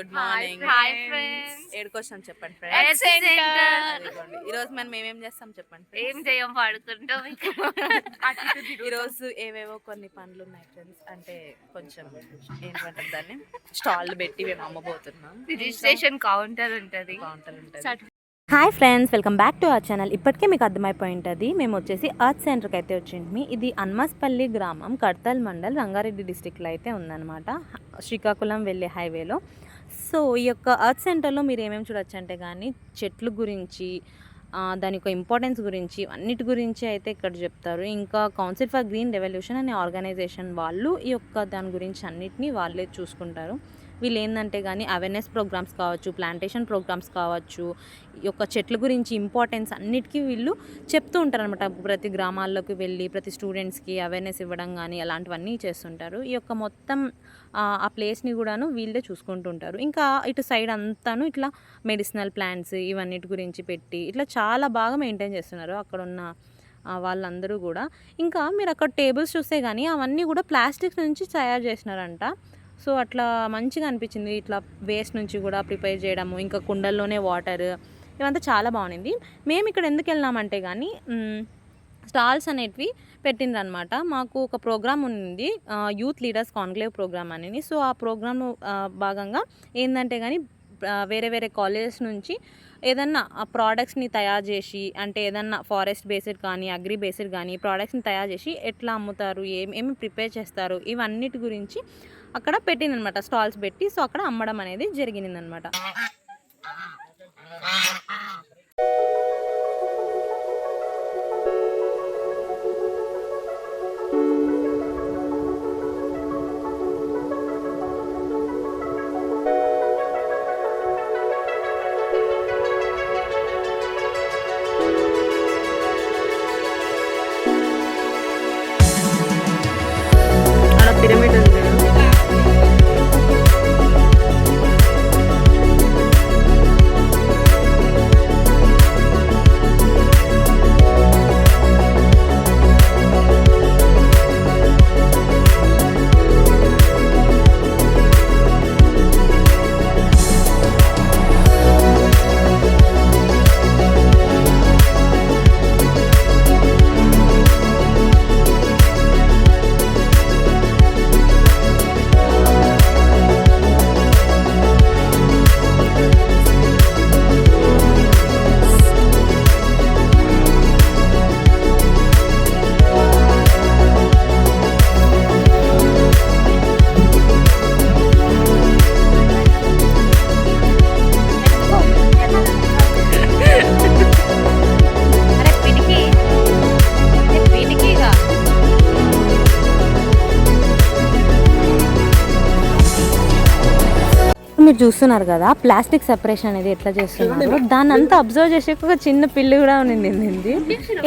Good morning. Hi friends. ఏడుకొచ్చాం చెప్పండి friends. ఈ రోజు మనం ఏమేం చేస్తాం చెప్పండి. ఏం చేయం, పడుకుంటాం. ఈ రోజు ఏవేవో కొన్ని పనులు ఉన్నాయి ఫ్రెండ్స్. అంటే కొంచెం ఏంటంటారు దాన్ని, స్టాల్ పెట్టి మేము అమ్మబోతున్నాం. రిజిస్ట్రేషన్ కౌంటర్ ఉంటుంది. Hi friends, welcome back to our channel. ఇప్పటికే మీకు అర్థమైపోయి ఉంటుంది, మేము వచ్చేసి అర్త్ సెంటర్కి అయితే వచ్చింది. ఇది అన్మాస్పల్లి గ్రామం, కడ్తల్ మండల్, రంగారెడ్డి డిస్టిక్లో అయితే ఉందన్నమాట, శ్రీకాకుళం వెళ్ళే హైవేలో. సో ఈ యొక్క అర్త్ సెంటర్లో మీరు ఏమేమి చూడొచ్చు అంటే కానీ చెట్ల గురించి, దాని యొక్క ఇంపార్టెన్స్ గురించి, అన్నిటి గురించి అయితే ఇక్కడ చెప్తారు. ఇంకా కౌన్సిల్ ఫర్ గ్రీన్ రెవల్యూషన్ అనే ఆర్గనైజేషన్ వాళ్ళు ఈ యొక్క దాని గురించి అన్నిటినీ వాళ్ళే చూసుకుంటారు. వీళ్ళు ఏంటంటే కానీ అవేర్నెస్ ప్రోగ్రామ్స్ కావచ్చు, ప్లాంటేషన్ ప్రోగ్రామ్స్ కావచ్చు, ఈ యొక్క చెట్ల గురించి ఇంపార్టెన్స్ అన్నిటికీ వీళ్ళు చెప్తూ ఉంటారు అనమాట. ప్రతి గ్రామాల్లోకి వెళ్ళి ప్రతి స్టూడెంట్స్కి అవేర్నెస్ ఇవ్వడం కానీ అలాంటివన్నీ చేస్తుంటారు. ఈ యొక్క మొత్తం ఆ ప్లేస్ని కూడాను వీళ్ళే చూసుకుంటుంటారు. ఇంకా ఇటు సైడ్ అంతాను ఇట్లా మెడిసినల్ ప్లాంట్స్ ఇవన్నిటి గురించి పెట్టి ఇట్లా చాలా బాగా మెయింటైన్ చేస్తున్నారు అక్కడ ఉన్న వాళ్ళందరూ కూడా. ఇంకా మీరు అక్కడ టేబుల్స్ చూస్తే కానీ అవన్నీ కూడా ప్లాస్టిక్ నుంచి తయారు చేసినారంట. సో అట్లా మంచిగా అనిపించింది. ఇట్లా వేస్ట్ నుంచి కూడా ప్రిపేర్ చేయడము, ఇంకా కుండల్లోనే వాటర్, ఇవంతా చాలా బాగుంది. మేము ఇక్కడ ఎందుకు వెళ్ళినామంటే కానీ స్టాల్స్ అనేటివి పెట్టిండ్రనమాట. మాకు ఒక ప్రోగ్రామ్ ఉంది, యూత్ లీడర్స్ కాన్క్లేవ్ ప్రోగ్రామ్ అనేది. సో ఆ ప్రోగ్రామ్ భాగంగా ఏంటంటే కానీ వేరే వేరే కాలేజెస్ నుంచి ఏదన్నా ప్రోడక్ట్స్ని తయారు చేసి, అంటే ఏదన్నా ఫారెస్ట్ బేస్డ్ కానీ అగ్రి బేస్డ్ కానీ ప్రోడక్ట్స్ని తయారు చేసి ఎట్లా అమ్ముతారు, ఏమి ప్రిపేర్ చేస్తారు, ఇవన్నిటి గురించి అక్కడ పెట్టిందనమాట, స్టాల్స్ పెట్టి. సో అక్కడ అమ్మడం అనేది జరిగిందనమాట. పిరమిడ్ ఉంది. మీరు చూస్తున్నారు కదా ప్లాస్టిక్ సెపరేషన్ అనేది ఎట్లా చేస్తున్నారు, దాన్ని అంతా అబ్జర్వ్ చేసే ఒక చిన్న పిల్లి కూడా ఉండింది.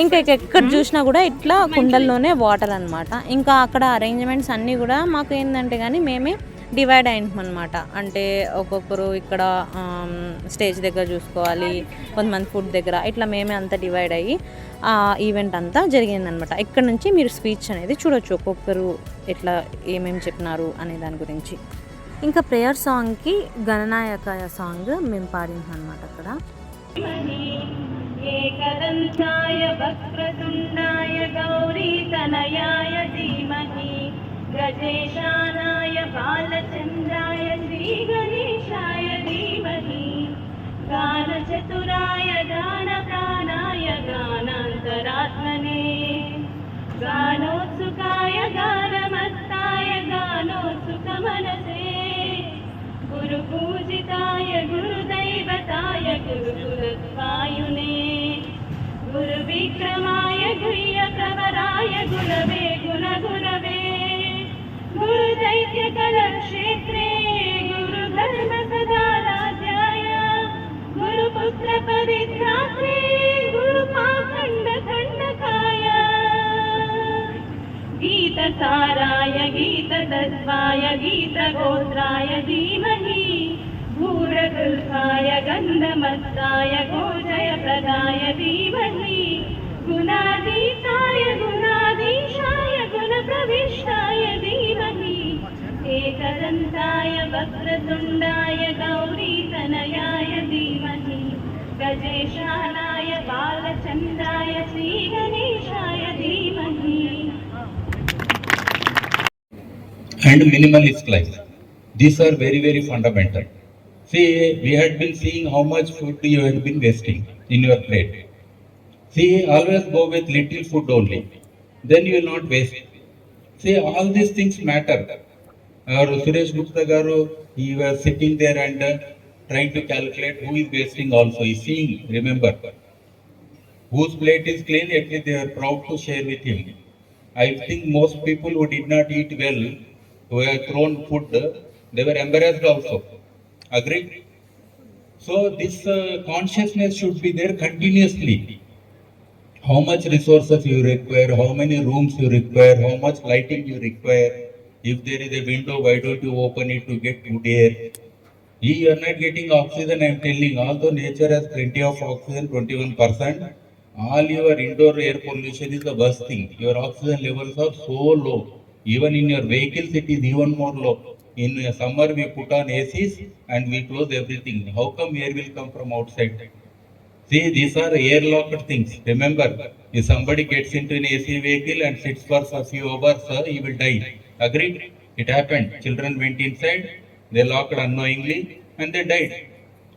ఇంకా ఎక్కడ చూసినా కూడా ఇట్లా కుండల్లోనే వాటర్ అనమాట. ఇంకా అక్కడ అరేంజ్మెంట్స్ అన్నీ కూడా మాకు ఏంటంటే కానీ మేమే డివైడ్ అయ్యాం అనమాట. అంటే ఒక్కొక్కరు ఇక్కడ స్టేజ్ దగ్గర చూసుకోవాలి, కొంతమంది ఫుడ్ దగ్గర, ఇట్లా మేమే అంతా డివైడ్ అయ్యి ఆ ఈవెంట్ అంతా జరిగిందనమాట. ఇక్కడ నుంచి మీరు స్పీచ్ అనేది చూడొచ్చు, ఒక్కొక్కరు ఎట్లా ఏమేమి చెప్పినారు అనే దాని గురించి. ఇంకా ప్రేయర్ సాంగ్కి గణనాయక సాంగ్ మేము పాడినాం అనమాట అక్కడ. ఏకదంతాయ వక్రతుండాయ గౌరీ తనయాయ ధీమహి గజేశానాయ బాలచంద్రాయ శ్రీ గణేశాయ ధీమహి గానచతురాయ గానప్రాణాయ గానాంతరాత్మనే గానోత్సుకాయ గానమస్తాయ గానోత్సుకమనసే గురుపూజితాయ గురుదైవతాయ గురుకులత్వాయునే గురువిక్రమాయ గుహ్యప్రవరాయ గురవే గుణగురవే గురుదైత్యకలక్షేత్రే గురుధర్మ సదారాధ్యాయ గురుపుత్ర పవిత్రాత్రే గురుపాఖండఖండకాయ गीतसाराय गीततत्त्वाय गीतगोत्राय धीमहि भूरगुल्फाय गन्धमत्ताय गोजयप्रदाय धीमहि गुणातीताय गुणाधीशाय गुणप्रविष्टाय धीमहि एकदन्ताय वक्रतुण्डाय गौरीतनयाय धीमहि गजेशानाय बालचन्द्राय श्रीगणेशाय धीमहि. And minimalist life. These are very, very fundamental. See, we had been seeing how much food you had been wasting in your plate. See, always go with little food only. Then you will not waste. See, all these things matter. Our Suresh Gupta Garu, he was sitting there and trying to calculate who is wasting also. He is seeing, remember. Whose plate is clean, at least they are proud to share with him. I think most people who did not eat well, who have thrown food, they were embarrassed also. Agreed? So this consciousness should be there continuously. How much resources you require, how many rooms you require, how much lighting you require. If there is a window, why don't you open it to get good air? You are not getting oxygen, I am telling. Although nature has plenty of oxygen, 21%, all your indoor air pollution is the worst thing. Your oxygen levels are so low. Even in your vehicles, it is even more low. In summer, we put on ACs and we close everything. How come air will come from outside? See, these are air-locked things. Remember, if somebody gets into an AC vehicle and sits for a few hours, he will die. Agreed? It happened. Children went inside, they locked unknowingly, and they died.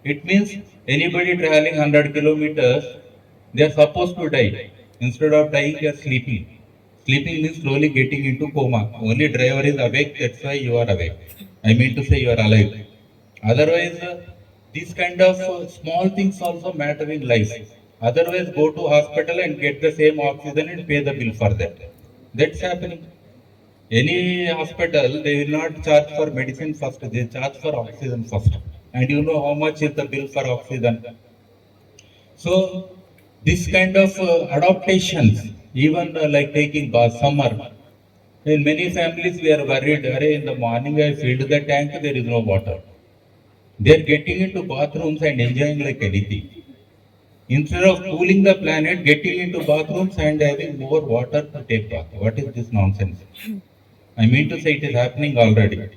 It means anybody traveling 100 kilometers, they are supposed to die. Instead of dying, they are sleeping. Sleeping means slowly getting into coma. Only driver is awake, that's why you are awake. I mean to say you are alive. Otherwise, these kind of small things also matter in life. Otherwise, go to hospital and get the same oxygen and pay the bill for that. That's happening. Any hospital, they will not charge for medicine first, they charge for oxygen first. And you know how much is the bill for oxygen. So, this kind of adaptations, even like taking bath, summer. In many families, we are worried, in the morning I filled the tank, there is no water. They are getting into bathrooms and enjoying like anything. Instead of cooling the planet, getting into bathrooms and having more water to take bath. What is this nonsense? I mean to say it is happening already.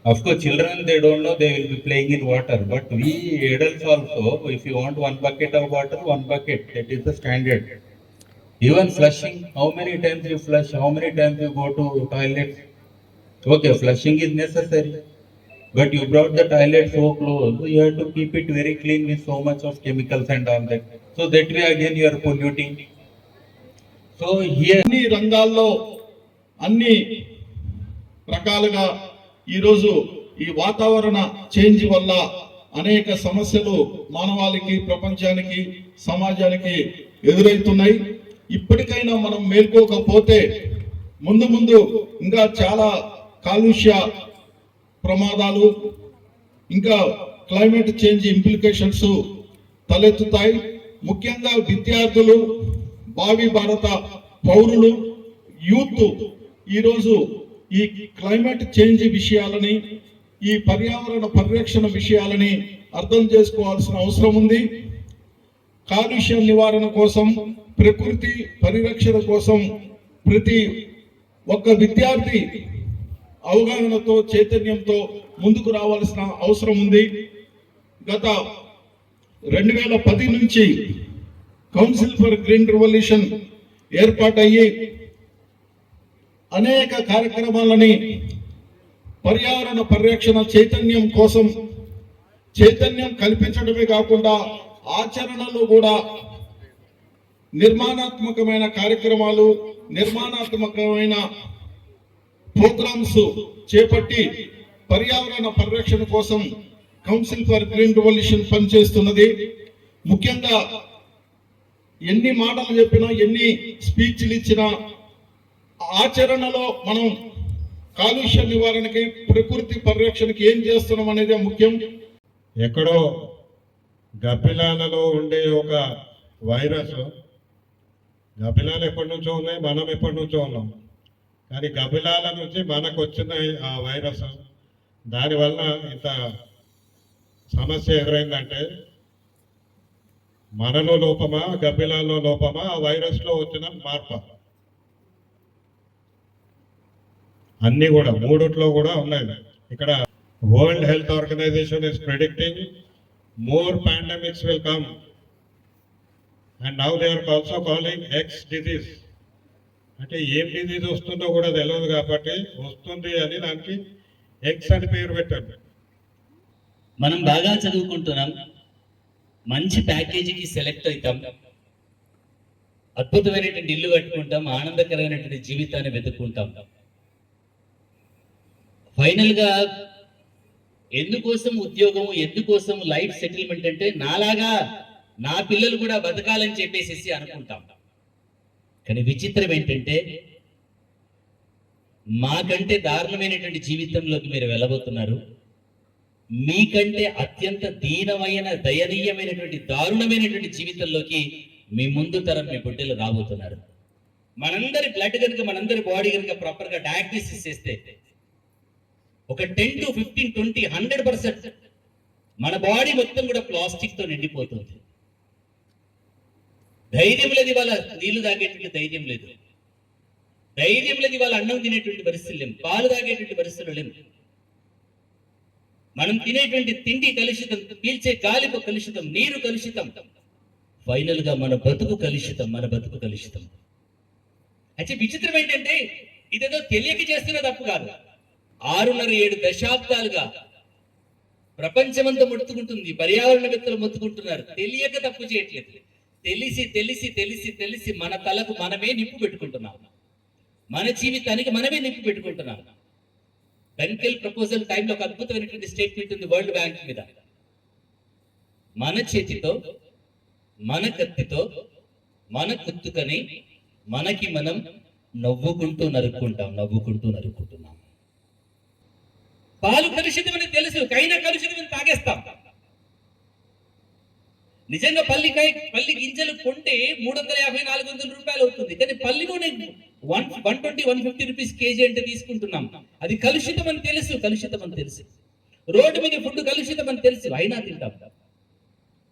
Of course, children, they don't know, they will be playing in water. But we adults also, if you want 1 bucket of water, 1 bucket, that is the standard. Even flushing, how many times you flush, how many times you go to toilets? Okay, flushing is necessary. But you brought the toilet so close, you have to keep it very clean with so much of chemicals and all that. So that way again you are polluting. So here అన్ని రంగాల్లో అన్ని రకాలుగా ఈరోజు ఈ వాతావరణ change వల్ల అనేక సమస్యలు మానవాళికి, ప్రపంచానికి, సమాజానికి ఎదురవుతున్నాయి. ఇప్పటికైనా మనం మేల్కోకపోతే ముందు ముందు ఇంకా చాలా కాలుష్య ప్రమాదాలు, ఇంకా క్లైమేట్ చేంజ్ ఇంప్లికేషన్స్ తలెత్తుతాయి. ముఖ్యంగా విద్యార్థులు, భావి భారత పౌరులు, యూత్ ఈరోజు ఈ క్లైమేట్ చేంజ్ విషయాలని, ఈ పర్యావరణ పరిరక్షణ విషయాలని అర్థం చేసుకోవాల్సిన అవసరం ఉంది. కాలుష్య నివారణ కోసం, ప్రకృతి పరిరక్షణ కోసం ప్రతి ఒక్క విద్యార్థి అవగాహనతో, చైతన్యంతో ముందుకు రావాల్సిన అవసరం ఉంది. గత 2010 నుంచి కౌన్సిల్ ఫర్ గ్రీన్ రెవల్యూషన్ ఏర్పాటయ్యి అనేక కార్యక్రమాలని పర్యావరణ పరిరక్షణ చైతన్యం కోసం చైతన్యం కల్పించడమే కాకుండా ఆచరణలో కూడా నిర్మాణాత్మకమైన కార్యక్రమాలు, నిర్మాణాత్మకమైన ప్రోగ్రామ్స్ చేపట్టి పర్యావరణ పరిరక్షణ కోసం కౌన్సిల్ ఫర్ గ్రీన్ రెవల్యూషన్ పనిచేస్తున్నది. ముఖ్యంగా ఎన్ని మాటలు చెప్పినా, ఎన్ని స్పీచ్లు ఇచ్చినా ఆచరణలో మనం కాలుష్య నివారణకి, ప్రకృతి పరిరక్షణకి ఏం చేస్తున్నాం అనేది ముఖ్యం. ఎక్కడో గబ్బిలాలలో ఉండే ఒక వైరస్, గబ్బిలాలు ఎప్పటి నుంచో ఉన్నాయి, మనం ఎప్పటి నుంచో ఉన్నాం. కానీ గబ్బిలాల నుంచి మనకు వచ్చిన ఆ వైరస్, దానివల్ల ఇంత సమస్య ఎదురైందంటే మనలో లోపమా, గబ్బిలాల్లో లోపమా, ఆ వైరస్లో వచ్చిన మార్పు, అన్నీ కూడా మూడిట్లో కూడా ఉన్నాయి. ఇక్కడ world health organization is predicting more pandemics will come and now they are also calling X disease. అంటే ఏం డిజీజ్ వస్తుందో కూడా తెలియదు కాబట్టి వస్తుంది అని దానికి ఎక్స్ అని పేరు పెట్టారు. మనం బాగా చదువుకుంటున్నాం, మంచి ప్యాకేజీకి సెలెక్ట్ అవుతాం, అద్భుతమైనటువంటి ఇల్లు కట్టుకుంటాం, ఆనందకరమైనటువంటి జీవితాన్ని వెతుక్కుంటాం. ఫైనల్ గా ఎందుకోసం ఉద్యోగం, ఎందుకోసం లైఫ్ సెటిల్మెంట్ అంటే నాలాగా నా పిల్లలు కూడా బతకాలని చెప్పేసి అనుకుంటాం. కానీ విచిత్రం ఏంటంటే మాకంటే దారుణమైనటువంటి జీవితంలోకి మీరు వెళ్ళబోతున్నారు. మీకంటే అత్యంత దీనమైన, దయనీయమైనటువంటి, దారుణమైనటువంటి జీవితంలోకి మీ ముందు తరం మీ బిడ్డలు రాబోతున్నారు. మనందరి బ్లడ్ కనుక, మనందరి బాడీ కనుక ప్రాపర్ గా డయాగ్నోసిస్ చేస్తే ఒక 10 to 15, 20, 100% మన బాడీ మొత్తం కూడా ప్లాస్టిక్ తో నిండిపోతుంది. ధైర్యం లేదు, ఇవాళ నీళ్లు తాగేటువంటి ధైర్యం లేదు, ధైర్యం లేదు, ఇవాళ అన్నం తినేటువంటి పరిస్థితులు లేవు, పాలు తాగేటువంటి పరిస్థితులు లేవు. మనం తినేటువంటి తిండి కలుషితం, పీల్చే గాలి కలుషితం, నీరు కలుషితం, ఫైనల్ గా మన బతుకు కలుషితం, మన బతుకు కలుషితం. అయితే విచిత్రం ఏంటంటే ఇదేదో తెలియక చేస్తున్న తప్పు కాదు. 6.5-7 దశాబ్దాలుగా ప్రపంచమంతా మొత్తుకుంటుంది, పర్యావరణవేత్తలు మొత్తుకుంటున్నారు, తెలియక తప్పు చేయట్లేదు. తెలిసి తెలిసి తెలిసి తెలిసి మన తలకు మనమే నిప్పు పెట్టుకుంటున్నాం, మన జీవితానికి మనమే నిప్పు పెట్టుకుంటున్నాం. బెన్కెల్ ప్రపోజల్ టైంలో ఒక అద్భుతమైనటువంటి స్టేట్మెంట్ ఉంది వరల్డ్ బ్యాంక్ మీద. మన చేతితో, మన కత్తితో, మన కుత్తుకని మనకి మనం నవ్వుకుంటూ నరుక్కుంటున్నాం. పాలు కలుషితమని తెలుసు, కైనా కలుషితమని తాగేస్తాం. నిజంగా పల్లి గింజలు కొంటే 350-400 రూపాయలు అవుతుంది. కానీ పల్లి నూనె 120-150 రూపీస్ కేజీ అంటే తీసుకుంటున్నాం. అది కలుషితం అని తెలుసు. రోడ్డు మీద ఫుడ్ కలుషితం అని తెలుసు, అయినా తింటాం.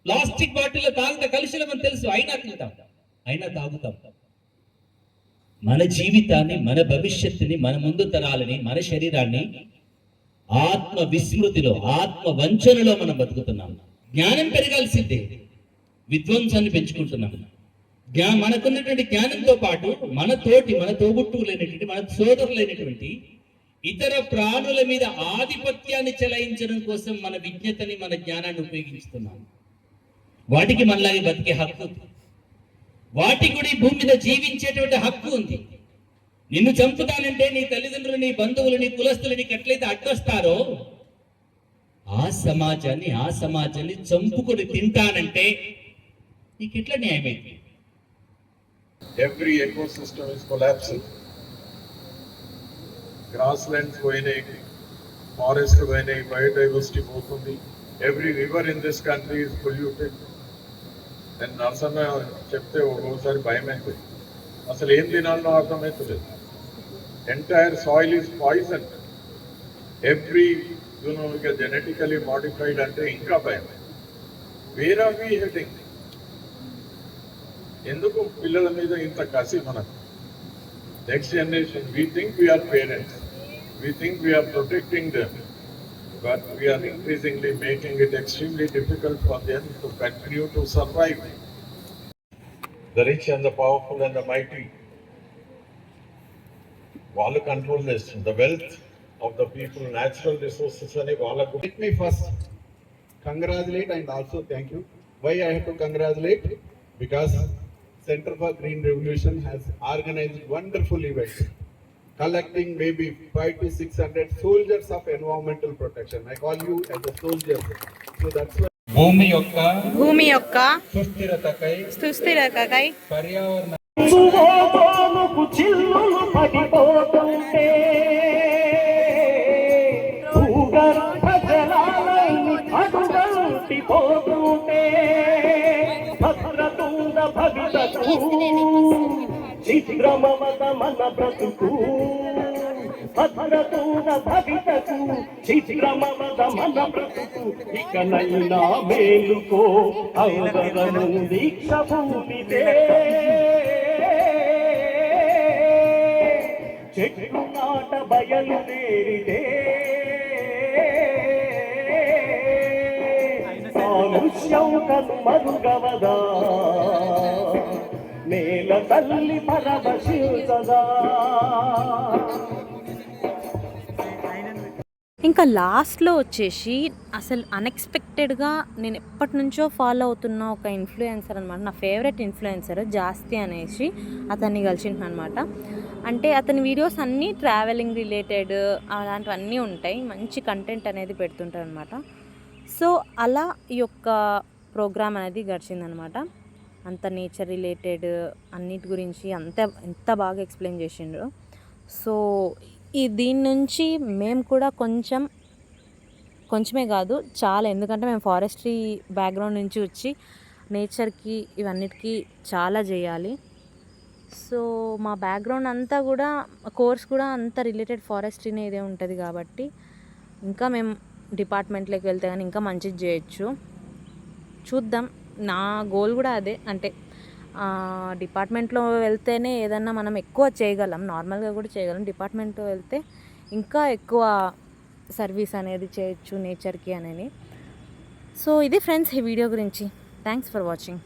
ప్లాస్టిక్ బాటిల్లో తాగుతా కలుషితం అని తెలుసు, అయినా తింటాం, అయినా తాగుతాం. మన జీవితాన్ని, మన భవిష్యత్తుని, మన ముందు తరాలని, మన శరీరాన్ని ఆత్మ విస్మృతిలో, ఆత్మ వంచనలో మనం బతుకుతున్నాం. జ్ఞానం పెరగాల్సిందే, విధ్వంసాన్ని పెంచుకుంటున్నాం. మనకున్నటువంటి జ్ఞానంతో పాటు మన తోబుట్టువులైనటువంటి, మన సోదరులైనటువంటి ఇతర ప్రాణుల మీద ఆధిపత్యాన్ని చెలాయించడం కోసం మన విజ్ఞతని, మన జ్ఞానాన్ని ఉపయోగిస్తున్నాం. వాటికి మనలాగే బతికే హక్కు, వాటికి కూడా ఈ భూమి మీద జీవించేటువంటి హక్కు ఉంది. నిన్ను చంపుతానంటే నీ తల్లిదండ్రులు, నీ బంధువులు, నీ కులస్తులు నీకు ఎట్లయితే అడ్డొస్తారో ఆ సమాజాన్ని చంపుకొని తింటానంటే నీకు ఎట్లా న్యాయమైంది? Every ecosystem is collapsing. Grasslands పోయినాయి, ఫారెస్ట్ పోయినాయి, బయోడైవర్సిటీ పోతుంది. Every river in this country is polluted. నేను నర్సన్న చెప్తే ఒక్కోసారి భయం అయిపోయింది, అసలు ఏం తినాలనో అర్థమవుతలేదు. Entire soil is poison. Every genetically modified అంటే ఇంకా భయం. Where are we heading? ఎందుకు పిల్లల మీద ఇంత కసి మనకు? Next generation, we think we are parents, we think we are protecting them, but we are increasingly making it extremely difficult for them to continue to survive. The rich and the powerful and the mighty, వాళ్ళు control చేస్తుంది. The wealth of the people, natural resources అని వాళ్ళకు. Let me first congratulate and also thank you. Why I have to congratulate? Because Center for Green Revolution has organized wonderful events, collecting maybe 500 to 600 soldiers of environmental protection. I call you as a soldier. So that's why భూమి యొక్క సుస్థిరతకై పర్యావరణ చిల్లులు పడిపోతుంటే భూగర్భ జలాలన్నీ అడుగంటిపోతుంటే భద్రతుండ భవితకు చిత్రమమత మన బ్రతుకు, భద్రతుండ భవితకు చిత్రమమత మన బ్రతుకు. ఇకనైనా మేలుకో అవసరము దీక్ష భూమితే, చెట్లు నాట బయలుదేరితే కాలుష్యం కను మరుగవదా నేల తల్లి పరమశివసదా. ఇంకా లాస్ట్లో వచ్చేసి అసలు అన్ఎక్స్పెక్టెడ్గా నేను ఎప్పటి నుంచో ఫాలో అవుతున్న ఒక ఇన్ఫ్లుయెన్సర్ అనమాట, నా ఫేవరెట్ ఇన్ఫ్లుయెన్సర్ జాస్తి అనేసి అతన్ని కలిసింటాను అనమాట. అంటే అతని వీడియోస్ అన్నీ ట్రావెలింగ్ రిలేటెడ్ అలాంటివన్నీ ఉంటాయి, మంచి కంటెంట్ అనేది పెడుతుంటారు అనమాట. సో అలా ఈ యొక్క ప్రోగ్రామ్ అనేది గడిచిందనమాట. అంత నేచర్ రిలేటెడ్ అన్నిటి గురించి ఎంత బాగా ఎక్స్ప్లెయిన్ చేసిండ్రు. సో దీని నుంచి మేము కూడా కొంచెమే కాదు చాలా, ఎందుకంటే మేము ఫారెస్ట్రీ బ్యాక్గ్రౌండ్ నుంచి వచ్చి నేచర్కి ఇవన్నిటికీ చాలా చేయాలి. సో మా బ్యాక్గ్రౌండ్ అంతా కూడా కోర్స్ కూడా అంత రిలేటెడ్ ఫారెస్ట్రీనే ఇదే ఉంటుంది కాబట్టి ఇంకా మేము డిపార్ట్మెంట్లోకి వెళ్తే కానీ ఇంకా మంచిది చేయొచ్చు. చూద్దాం, నా గోల్ కూడా అదే. అంటే డిపార్ట్మెంట్లో వెళ్తేనే ఏదన్నా మనం ఎక్కువ చేయగలం, నార్మల్గా కూడా చేయగలం. డిపార్ట్మెంట్లో వెళ్తే ఇంకా ఎక్కువ సర్వీస్ అనేది చేయొచ్చు నేచర్కి అనేది. సో ఇది ఫ్రెండ్స్ ఈ వీడియో గురించి. Thanks for watching.